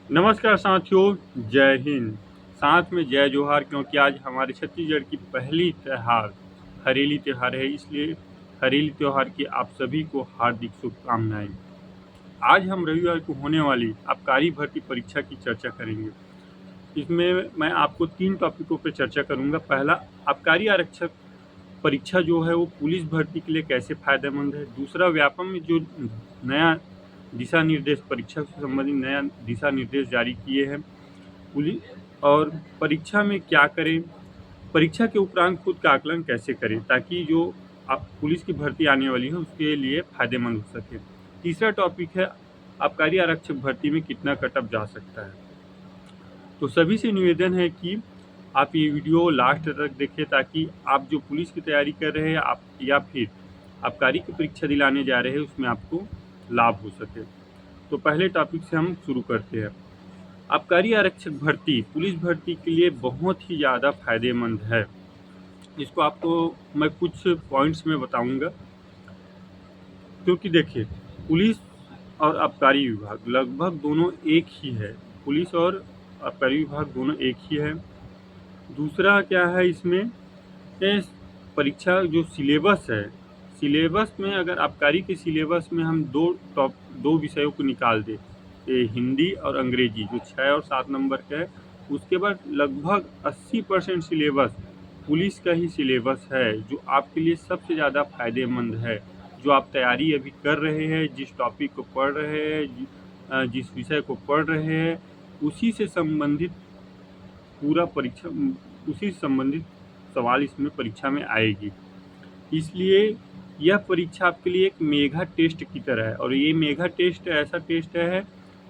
नमस्कार साथियों, जय हिंद। साथ में जय जोहार, क्योंकि आज हमारे छत्तीसगढ़ की पहली त्यौहार हरेली त्यौहार है, इसलिए हरेली त्यौहार की आप सभी को हार्दिक शुभकामनाएं। आज हम रविवार को होने वाली आबकारी भर्ती परीक्षा की चर्चा करेंगे। इसमें मैं आपको 3 टॉपिकों पर चर्चा करूंगा। पहला, आबकारी आरक्षक परीक्षा जो है वो पुलिस भर्ती के लिए कैसे फ़ायदेमंद है। दूसरा, व्यापम में जो नया दिशा निर्देश, परीक्षा से संबंधित नया दिशा निर्देश जारी किए हैं, पुलिस और परीक्षा में क्या करें, परीक्षा के उपरांत खुद का आकलन कैसे करें ताकि जो आप पुलिस की भर्ती आने वाली है उसके लिए फ़ायदेमंद हो सके। तीसरा टॉपिक है, आबकारी आरक्षक भर्ती में कितना कटअप जा सकता है। तो सभी से निवेदन है कि आप ये वीडियो लास्ट तक देखें ताकि आप जो पुलिस की तैयारी कर रहे हैं आप या फिर आबकारी की परीक्षा दिलाने जा रहे हैं उसमें आपको लाभ हो सके। तो पहले टॉपिक से हम शुरू करते हैं। आबकारी आरक्षक भर्ती पुलिस भर्ती के लिए बहुत ही ज़्यादा फायदेमंद है। इसको आपको मैं कुछ पॉइंट्स में बताऊंगा, क्योंकि देखिए, पुलिस और आबकारी विभाग लगभग दोनों एक ही है। पुलिस और आबकारी विभाग दोनों एक ही है। दूसरा क्या है, इसमें इस परीक्षा जो सिलेबस है, सिलेबस में अगर आबकारी के सिलेबस में हम दो विषयों को निकाल दें, ये हिंदी और अंग्रेजी जो 6 और 7 नंबर का है, उसके बाद लगभग 80% सिलेबस पुलिस का ही सिलेबस है, जो आपके लिए सबसे ज़्यादा फायदेमंद है। जो आप तैयारी अभी कर रहे हैं, जिस टॉपिक को पढ़ रहे हैं, जिस विषय को पढ़ रहे हैं, उसी से संबंधित पूरा परीक्षा उसी से संबंधित सवाल इसमें परीक्षा में आएगी। इसलिए यह परीक्षा आपके लिए एक मेगा टेस्ट की तरह है। और ये मेगा टेस्ट ऐसा टेस्ट है,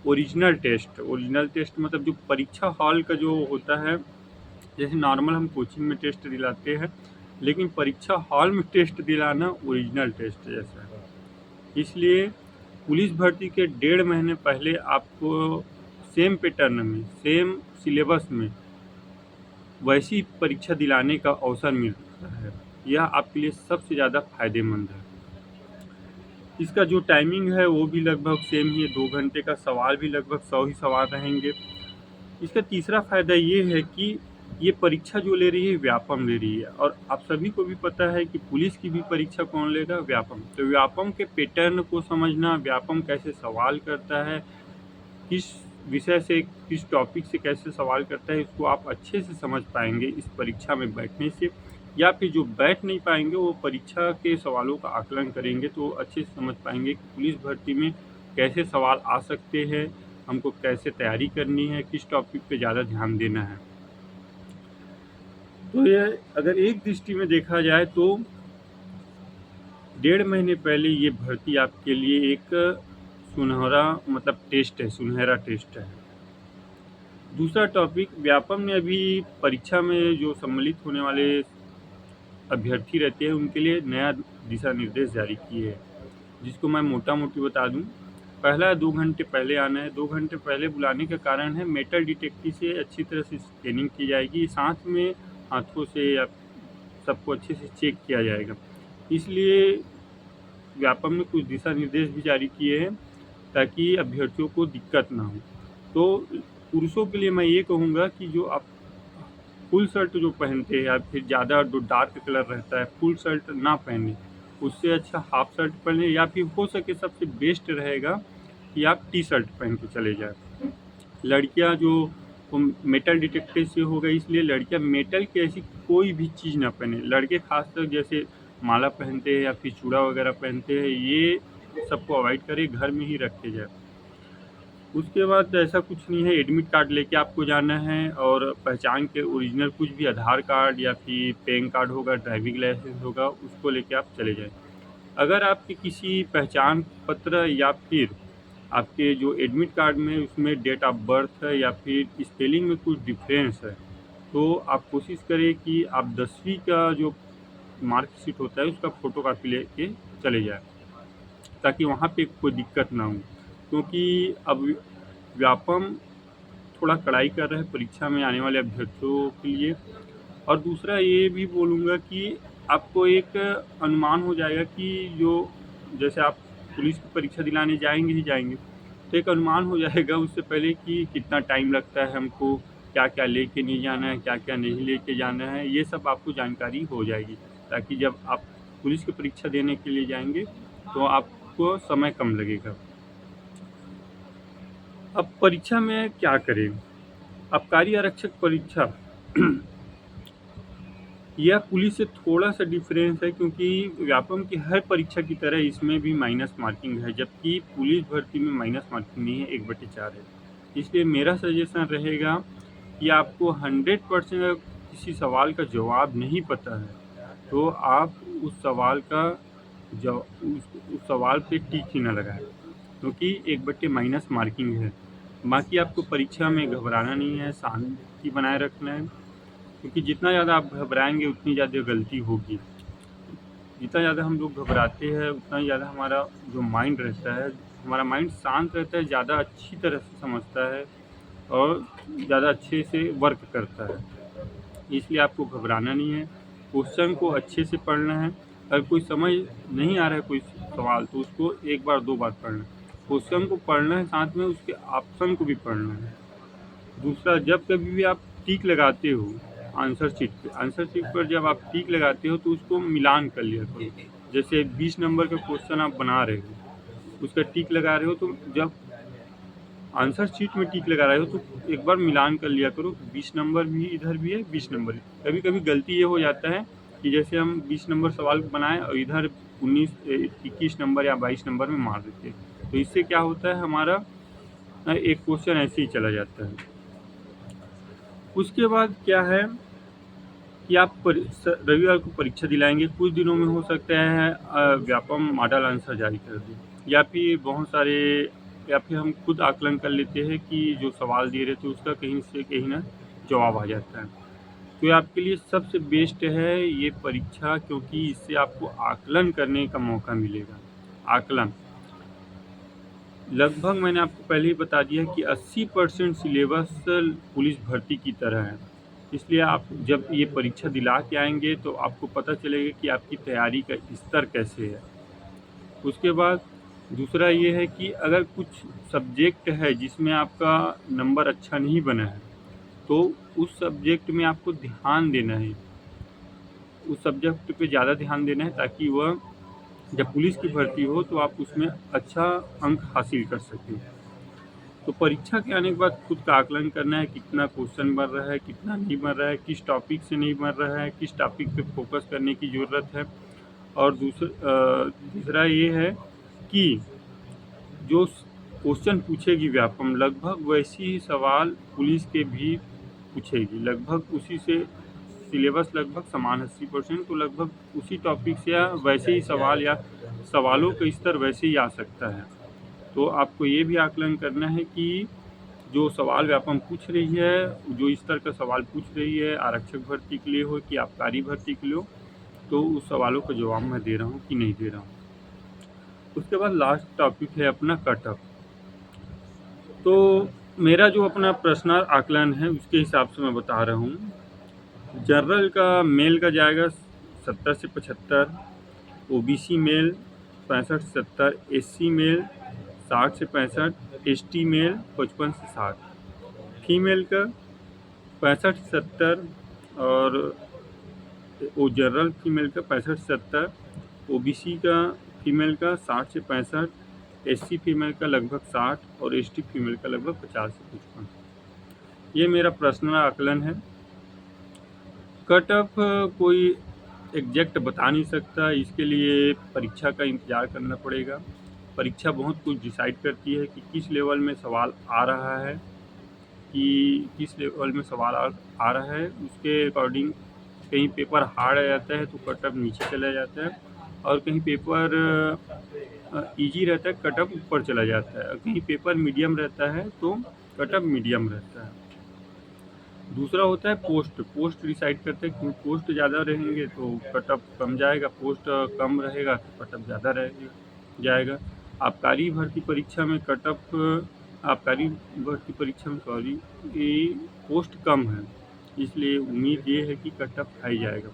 ओरिजिनल टेस्ट मतलब जो परीक्षा हॉल का जो होता है, जैसे नॉर्मल हम कोचिंग में टेस्ट दिलाते हैं, लेकिन परीक्षा हॉल में टेस्ट दिलाना ओरिजिनल टेस्ट जैसा है। इसलिए पुलिस भर्ती के 1.5 महीने पहले आपको सेम पैटर्न में, सेम सिलेबस में वैसी परीक्षा दिलाने का अवसर मिलता है। यह आपके लिए सबसे ज़्यादा फायदेमंद है। इसका जो टाइमिंग है वो भी लगभग सेम ही है, 2 घंटे का। सवाल भी लगभग 100 ही सवाल रहेंगे। इसका तीसरा फ़ायदा ये है कि ये परीक्षा जो ले रही है व्यापम ले रही है, और आप सभी को भी पता है कि पुलिस की भी परीक्षा कौन लेगा, व्यापम। तो व्यापम के पैटर्न को समझना, व्यापम कैसे सवाल करता है, किस विषय से, किस टॉपिक से कैसे सवाल करता है, इसको आप अच्छे से समझ पाएंगे इस परीक्षा में बैठने से। या फिर जो बैठ नहीं पाएंगे वो परीक्षा के सवालों का आकलन करेंगे तो अच्छे से समझ पाएंगे कि पुलिस भर्ती में कैसे सवाल आ सकते हैं, हमको कैसे तैयारी करनी है, किस टॉपिक पे ज़्यादा ध्यान देना है। तो यह अगर एक दृष्टि में देखा जाए तो 1.5 महीने पहले ये भर्ती आपके लिए एक सुनहरा मतलब टेस्ट है, सुनहरा टेस्ट है। दूसरा टॉपिक, व्यापम ने अभी परीक्षा में जो सम्मिलित होने वाले अभ्यर्थी रहते हैं उनके लिए नया दिशा निर्देश जारी किए हैं, जिसको मैं मोटा मोटी बता दूं। पहला, 2 घंटे पहले आना है। 2 घंटे पहले बुलाने का कारण है, मेटल डिटेक्टर से अच्छी तरह से स्कैनिंग की जाएगी, साथ में हाथों से या सबको अच्छे से चेक किया जाएगा। इसलिए व्यापम ने कुछ दिशा निर्देश भी जारी किए हैं ताकि अभ्यर्थियों को दिक्कत ना हो। तो पुरुषों के लिए मैं ये कहूँगा कि जो आप फुल शर्ट जो पहनते हैं या फिर ज़्यादा जो डार्क कलर रहता है, फुल शर्ट ना पहने, उससे अच्छा हाफ शर्ट पहने, या फिर हो सके सबसे बेस्ट रहेगा कि आप टी शर्ट पहन के चले जाएं। लड़कियां जो मेटल डिटेक्टर से होगा, इसलिए लड़कियां मेटल की ऐसी कोई भी चीज़ ना पहने। लड़के खासकर जैसे माला पहनते हैं या फिर चूड़ा वगैरह पहनते हैं, ये सबको अवॉइड करें, घर में ही रखे जाए। उसके बाद ऐसा कुछ नहीं है, एडमिट कार्ड लेके आपको जाना है और पहचान के ओरिजिनल कुछ भी, आधार कार्ड या फिर पैन कार्ड होगा, ड्राइविंग लाइसेंस होगा, उसको लेके आप चले जाएं। अगर आपके किसी पहचान पत्र या फिर आपके जो एडमिट कार्ड में उसमें डेट ऑफ बर्थ है या फिर स्पेलिंग में कुछ डिफरेंस है, तो आप कोशिश करें कि आप 10वीं का जो मार्कशीट होता है उसका फ़ोटोकॉपी लेके चले जाएं, ताकि वहाँ पे कोई दिक्कत ना हो। क्योंकि अब व्यापम थोड़ा कड़ाई कर रहा है परीक्षा में आने वाले अभ्यर्थियों के लिए। और दूसरा ये भी बोलूँगा कि आपको एक अनुमान हो जाएगा कि जो, जैसे आप पुलिस की परीक्षा दिलाने जाएंगे ही जाएंगे, तो एक अनुमान हो जाएगा उससे पहले कि कितना टाइम लगता है हमको, क्या-क्या लेके नहीं जाना है, क्या-क्या नहीं लेके जाना है, ये सब आपको जानकारी हो जाएगी। ताकि जब आप पुलिस की परीक्षा देने के लिए जाएँगे, तो आपको समय कम लगेगा। अब परीक्षा में क्या करें? आबकारी आरक्षक परीक्षा यह पुलिस से थोड़ा-सा डिफरेंस है, क्योंकि व्यापम की हर परीक्षा की तरह इसमें भी माइनस मार्किंग है, जबकि पुलिस भर्ती में माइनस मार्किंग नहीं है, 1/4 है। इसलिए मेरा सजेशन रहेगा कि आपको 100% अगर किसी सवाल का जवाब नहीं पता है, तो आप उस सवाल का उस सवाल पे टिक ही ना लगाएँ, क्योंकि 1/- मार्किंग है। बाकी आपको परीक्षा में घबराना नहीं है, शांति बनाए रखना है, क्योंकि जितना ज़्यादा आप घबराएँगे उतनी ज़्यादा गलती होगी। जितना ज़्यादा हम लोग घबराते हैं उतना ही ज़्यादा हमारा जो माइंड रहता है, हमारा माइंड शांत रहता है, ज़्यादा अच्छी तरह से समझता है और ज़्यादा अच्छे से वर्क करता है। इसलिए आपको घबराना नहीं है, क्वेश्चन को अच्छे से पढ़ना है। अगर कोई समझ नहीं आ रहा है कोई सवाल, तो उसको 1 बार 2 बार पढ़ना है। क्वेश्चन को पढ़ना है, साथ में उसके ऑप्शन को भी पढ़ना है। दूसरा, जब कभी भी आप टिक लगाते हो आंसर शीट पर जब आप टिक लगाते हो तो उसको मिलान कर लिया करो। जैसे 20 नंबर का क्वेश्चन आप बना रहे हो, उसका टिक लगा रहे हो, तो जब आंसर शीट में टिक लगा रहे हो तो एक बार मिलान कर लिया करो, 20 नंबर भी इधर भी है, 20 नंबर भी। कभी-कभी गलती ये हो जाता है कि जैसे हम 20 नंबर सवाल बनाएँ और इधर 21 नंबर या 22 नंबर में मार देते हैं। तो इससे क्या होता है, हमारा एक क्वेश्चन ऐसे ही चला जाता है। उसके बाद क्या है कि आप रविवार को परीक्षा दिलाएँगे, कुछ दिनों में हो सकता है व्यापम मॉडल आंसर जारी कर दें, या फिर बहुत सारे, या फिर हम खुद आकलन कर लेते हैं कि जो सवाल दे रहे थे उसका कहीं से कहीं ना जवाब आ जाता है। तो ये आपके लिए सबसे बेस्ट है ये परीक्षा, क्योंकि इससे आपको आकलन करने का मौका मिलेगा। आकलन लगभग मैंने आपको पहले ही बता दिया कि 80% सिलेबस पुलिस भर्ती की तरह है। इसलिए आप जब ये परीक्षा दिला के आएँगे तो आपको पता चलेगा कि आपकी तैयारी का स्तर कैसे है। उसके बाद दूसरा ये है कि अगर कुछ सब्जेक्ट है जिसमें आपका नंबर अच्छा नहीं बना है, तो उस सब्जेक्ट में आपको ध्यान देना है। उस सब्जेक्ट पे ज़्यादा ध्यान देना है, ताकि वह जब पुलिस की भर्ती हो तो आप उसमें अच्छा अंक हासिल कर सकें। तो परीक्षा के आने के बाद खुद का आकलन करना है, कितना क्वेश्चन बन रहा है, कितना नहीं बन रहा है, किस टॉपिक से नहीं बन रहा है, किस टॉपिक पे फोकस करने की ज़रूरत है। और दूसरा ये है कि जो क्वेश्चन पूछेगी व्यापम, लगभग वैसे ही सवाल पुलिस के भी पूछेगी। लगभग उसी से सिलेबस लगभग समान 80%, तो लगभग उसी टॉपिक से या वैसे ही सवाल, या सवालों का स्तर वैसे ही आ सकता है। तो आपको ये भी आकलन करना है कि जो सवाल व्यापम पूछ रही है, जो स्तर का सवाल पूछ रही है, आरक्षक भर्ती के लिए हो कि आबकारी भर्ती के लिए हो, तो उस सवालों का जवाब मैं दे रहा हूँ कि नहीं दे रहा हूँ। उसके बाद लास्ट टॉपिक है अपना कट ऑफ। तो मेरा जो अपना पर्सनल आकलन है उसके हिसाब से मैं बता रहा हूँ। जनरल का मेल का जाएगा 70 से 75, ओबीसी मेल 65-70, एससी मेल 60 से 65, एसटी मेल 55 से 60, फीमेल का 65-70, और वो जनरल फीमेल का 65-70, ओबीसी का फीमेल का 60 से 65, एससी फीमेल का लगभग 60 और एसटी फीमेल का लगभग 50 से 55। ये मेरा पर्सनल आकलन है। कट ऑफ कोई एग्जैक्ट बता नहीं सकता, इसके लिए परीक्षा का इंतज़ार करना पड़ेगा। परीक्षा बहुत कुछ डिसाइड करती है कि किस लेवल में सवाल आ रहा है, आ रहा है, उसके अकॉर्डिंग कहीं पेपर हार्ड आ जाता है तो कट ऑफ नीचे चला जाता है, और कहीं पेपर ईजी रहता है कट ऑफ ऊपर चला जाता है, और कहीं पेपर मीडियम रहता है तो कट ऑफ मीडियम रहता है। दूसरा होता है पोस्ट डिसाइड करते हैं कि पोस्ट ज़्यादा रहेंगे तो कट ऑफ कम जाएगा, पोस्ट कम रहेगा तो कट ऑफ ज़्यादा जाएगा। आबकारी भर्ती परीक्षा में सॉरी, कि पोस्ट कम है, इसलिए उम्मीद ये है कि कट ऑफ हाई जाएगा।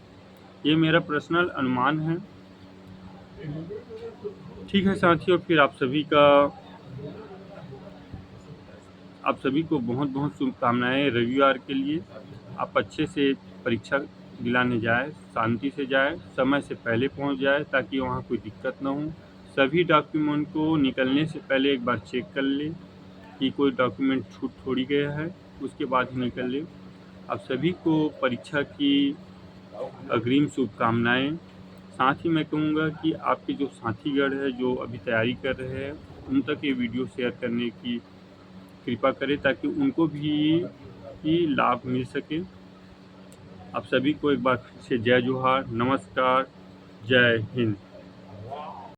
ये मेरा पर्सनल अनुमान है। ठीक है साथियों, फिर आप सभी का आप सभी को बहुत बहुत शुभकामनाएं रविवार के लिए। आप अच्छे से परीक्षा दिलाने जाए, शांति से जाए, समय से पहले पहुंच जाए ताकि वहां कोई दिक्कत ना हो। सभी डॉक्यूमेंट को निकलने से पहले एक बार चेक कर ले कि कोई डॉक्यूमेंट छूट थोड़ी गया है, उसके बाद ही निकल ले। आप सभी को परीक्षा की अग्रिम शुभकामनाएं। साथ ही मैं कहूँगा कि आपके जो साथीगण है जो अभी तैयारी कर रहे हैं, उन तक ये वीडियो शेयर करने की कृपा करें ताकि उनको भी लाभ मिल सके। आप सभी को एक बार फिर से जय जोहार, नमस्कार, जय हिंद।